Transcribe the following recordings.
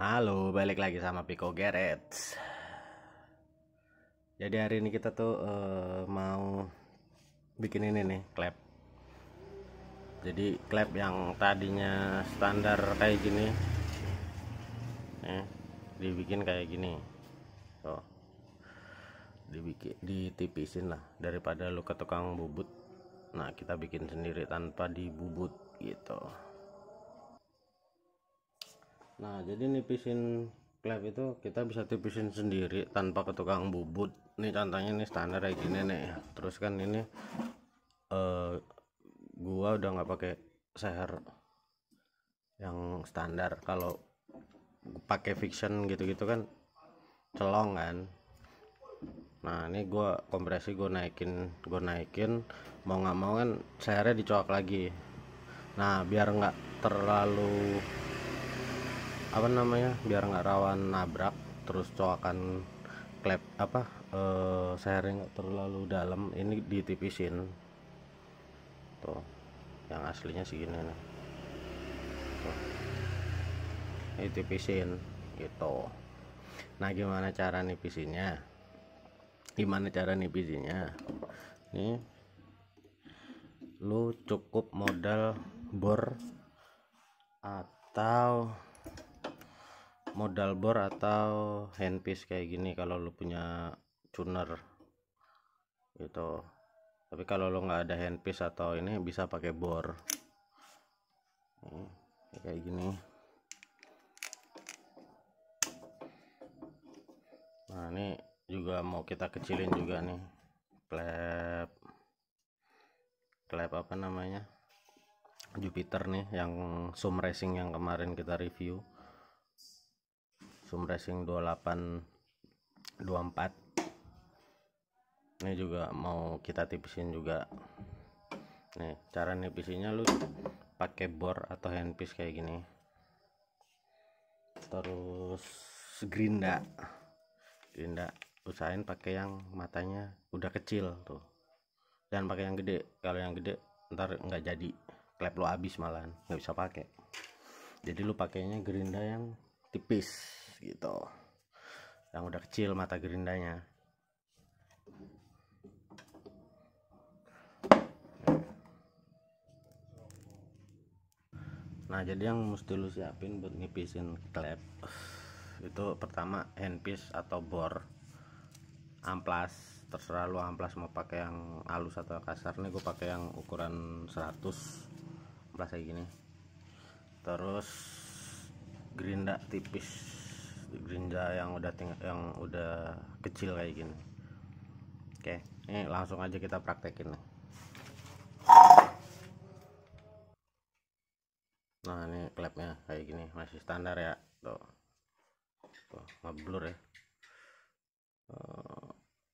Halo, balik lagi sama Piko Garage. Jadi hari ini kita tuh mau bikin ini nih, klep. Jadi klep yang tadinya standar kayak gini, dibikin kayak gini. Tuh, ditipisin lah daripada lu ke tukang bubut. Nah, kita bikin sendiri tanpa dibubut gitu. Nah, jadi nipisin klep itu kita bisa tipisin sendiri tanpa ke tukang bubut. Nih contohnya nih standar kayak gini nih. Terus kan ini gua udah nggak pakai seher yang standar. Kalau pakai fiction gitu-gitu kan celong kan. Nah, ini gua kompresi gua naikin, mau nggak mau kan sehernya dicoak lagi. Nah, biar nggak terlalu biar nggak rawan nabrak, terus coakan klep sehernya nggak terlalu dalam, ini ditipisin tuh. Yang aslinya segini nih tuh, ditipisin gitu. Nah, gimana cara nipisinnya? Nih, lu cukup modal bor atau handpiece kayak gini kalau lu punya tuner gitu. Tapi kalau lu nggak ada handpiece atau ini, bisa pakai bor kayak gini. Nah, ini juga mau kita kecilin juga nih, klep Jupiter nih, yang Zoom Racing yang kemarin kita review, Zoom Racing 2824. Ini juga mau kita tipisin juga nih. Cara nipisinya lu pakai bor atau handpiece kayak gini, terus gerinda usahain pakai yang matanya udah kecil tuh, jangan pakai yang gede. Kalau yang gede ntar nggak jadi, klep lu habis, malahan nggak bisa pakai. Jadi lu pakainya gerinda yang tipis gitu, yang udah kecil mata gerindanya. Nah, jadi yang mesti lu siapin buat nipisin klep itu, pertama handpiece atau bor, amplas, terserah lu amplas mau pakai yang halus atau kasar. Nih gue pakai yang ukuran 100, amplas kayak gini. Terus gerinda tipis, gerinda yang udah kecil kayak gini. Oke, ini langsung aja kita praktekin nih. Nah, ini klepnya kayak gini, masih standar ya, tuh ngeblur ya.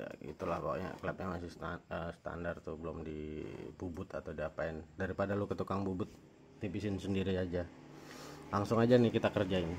Ya gitulah pokoknya, klepnya masih standar tuh, belum dibubut atau diapain. Daripada lu ke tukang bubut, tipisin sendiri aja. Langsung aja nih kita kerjain.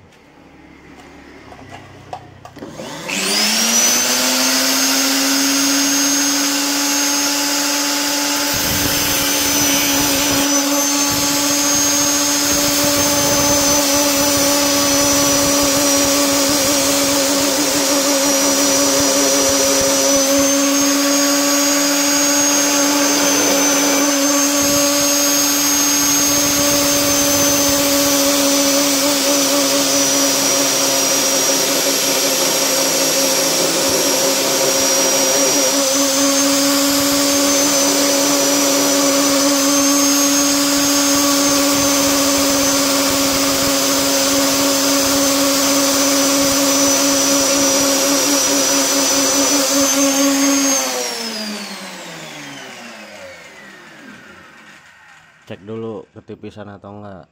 Cek dulu ketipisan atau enggak.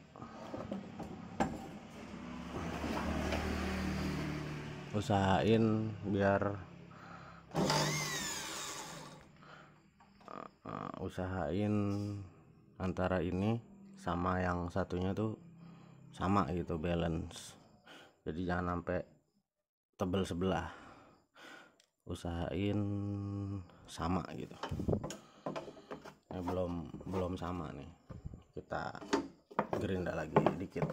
Usahain antara ini sama yang satunya tuh sama gitu, balance. Jadi jangan sampai tebel sebelah, usahain sama gitu. Ini belum sama nih, kita gerinda lagi dikit.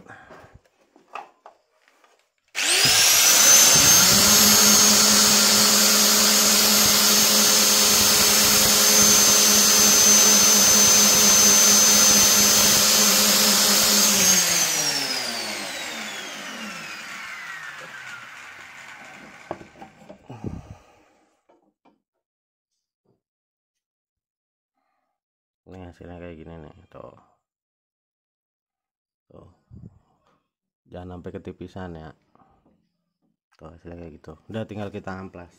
Ini hasilnya kayak gini nih, tuh jangan sampai ketipisan ya. Tuh hasilnya kayak gitu. Udah tinggal kita amplas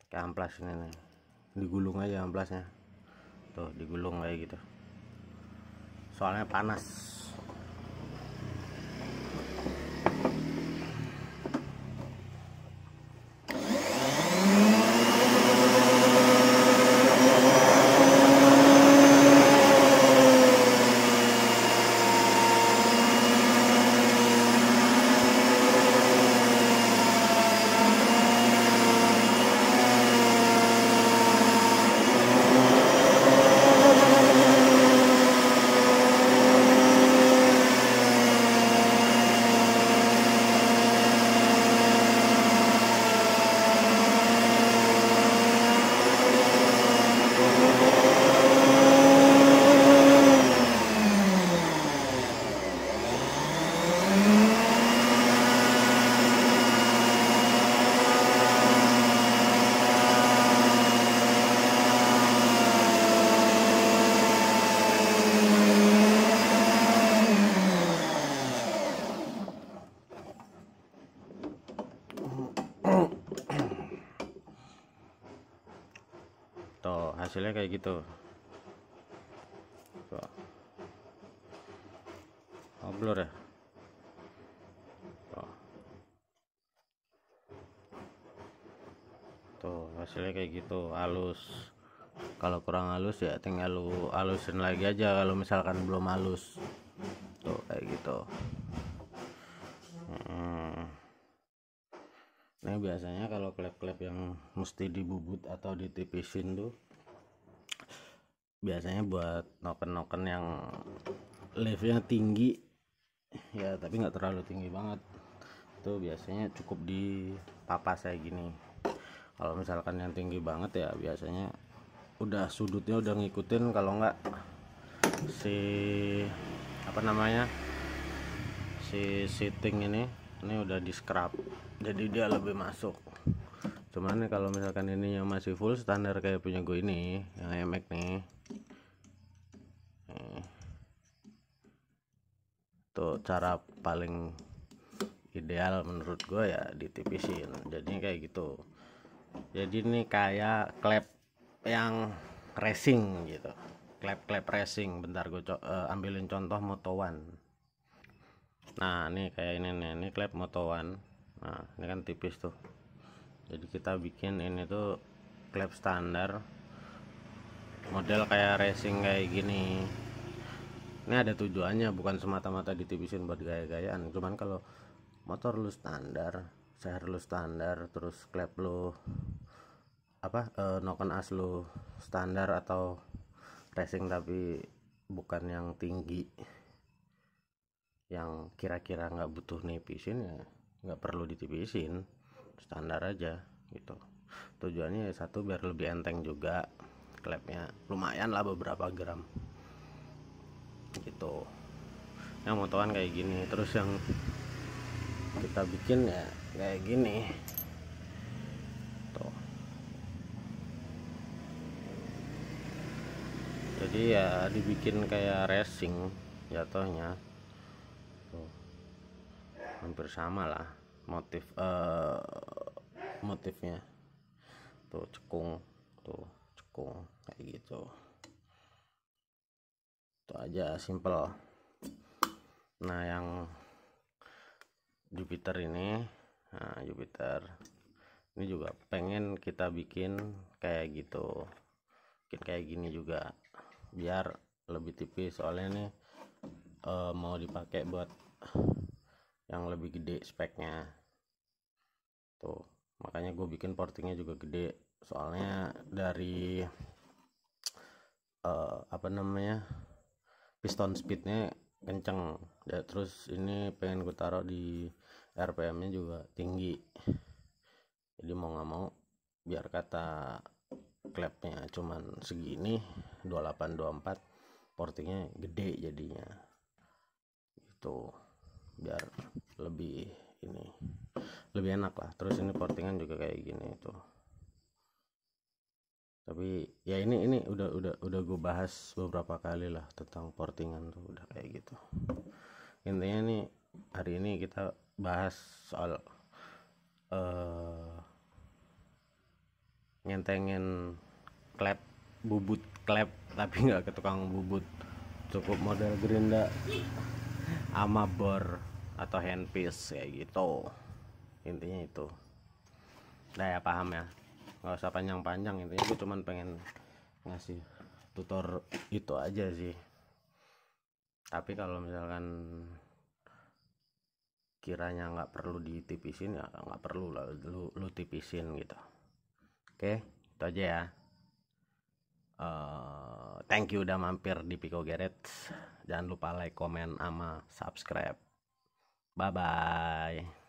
pakai amplas ini nih, digulung aja amplasnya. Tuh digulung kayak gitu, soalnya panas. Tuh hasilnya kayak gitu. Tuh. Oh, blur ya. Tuh hasilnya kayak gitu, halus. Kalau kurang halus ya tinggal lu halusin lagi aja kalau misalkan belum halus. Tuh kayak gitu. Nah biasanya kalau klep-klep yang mesti dibubut atau ditipisin tuh biasanya buat noken-noken yang levelnya tinggi ya, tapi nggak terlalu tinggi banget. Tuh biasanya cukup di papas kayak gini. Kalau misalkan yang tinggi banget ya biasanya udah sudutnya udah ngikutin, kalau nggak si apa namanya, si seating ini udah di scrub, jadi dia lebih masuk. Cuman nih kalau misalkan ini yang masih full standar kayak punya gue ini yang MX nih, tuh cara paling ideal menurut gue ya ditipisin, jadinya kayak gitu. Jadi ini kayak klep yang racing gitu, klep racing. Bentar gue ambilin contoh Moto One. Nah ini kayak ini nih, ini klep Moto One. Nah ini kan tipis tuh, jadi kita bikin ini tuh klep standar model kayak racing kayak gini. Ini ada tujuannya, bukan semata-mata ditipisin buat gaya-gayaan. Cuman kalau motor lu standar, share lu standar, terus klep lu noken as lu standar atau racing tapi bukan yang tinggi, yang kira-kira nggak butuh nipisin, ya nggak perlu ditipisin, standar aja gitu. Tujuannya satu biar lebih enteng juga, klepnya lumayan lah beberapa gram gitu. Yang motoan kayak gini, terus yang kita bikin ya kayak gini tuh. Jadi ya dibikin kayak racing jatuhnya tuh, hampir sama lah motifnya tuh, cekung kayak gitu. Itu aja simple. Nah yang Jupiter ini, Jupiter ini juga pengen kita bikin kayak gitu, bikin kayak gini juga biar lebih tipis. Soalnya ini mau dipakai buat yang lebih gede speknya tuh, makanya gue bikin portingnya juga gede. Soalnya dari piston speednya kenceng ya, terus ini pengen gue taruh di RPM nya juga tinggi, jadi mau nggak mau biar kata klepnya cuman segini 28-24, portingnya gede jadinya itu, biar lebih lebih enak lah. Terus ini portingan juga kayak gini tuh, Tapi ya ini udah gue bahas beberapa kali lah tentang portingan tuh, udah kayak gitu. Intinya nih hari ini kita bahas soal ngentengin klep, bubut klep tapi nggak ke tukang bubut, cukup model gerinda ama bor atau handpiece kayak gitu. Intinya itu udah ya, paham ya, nggak usah panjang-panjang. Intinya gue cuman pengen ngasih tutor itu aja sih. Tapi kalau misalkan kiranya nggak perlu ditipisin ya nggak perlu lah lu tipisin gitu. Oke, itu aja ya. Thank you udah mampir di Pico Garage. Jangan lupa like, comment, sama subscribe. Bye bye.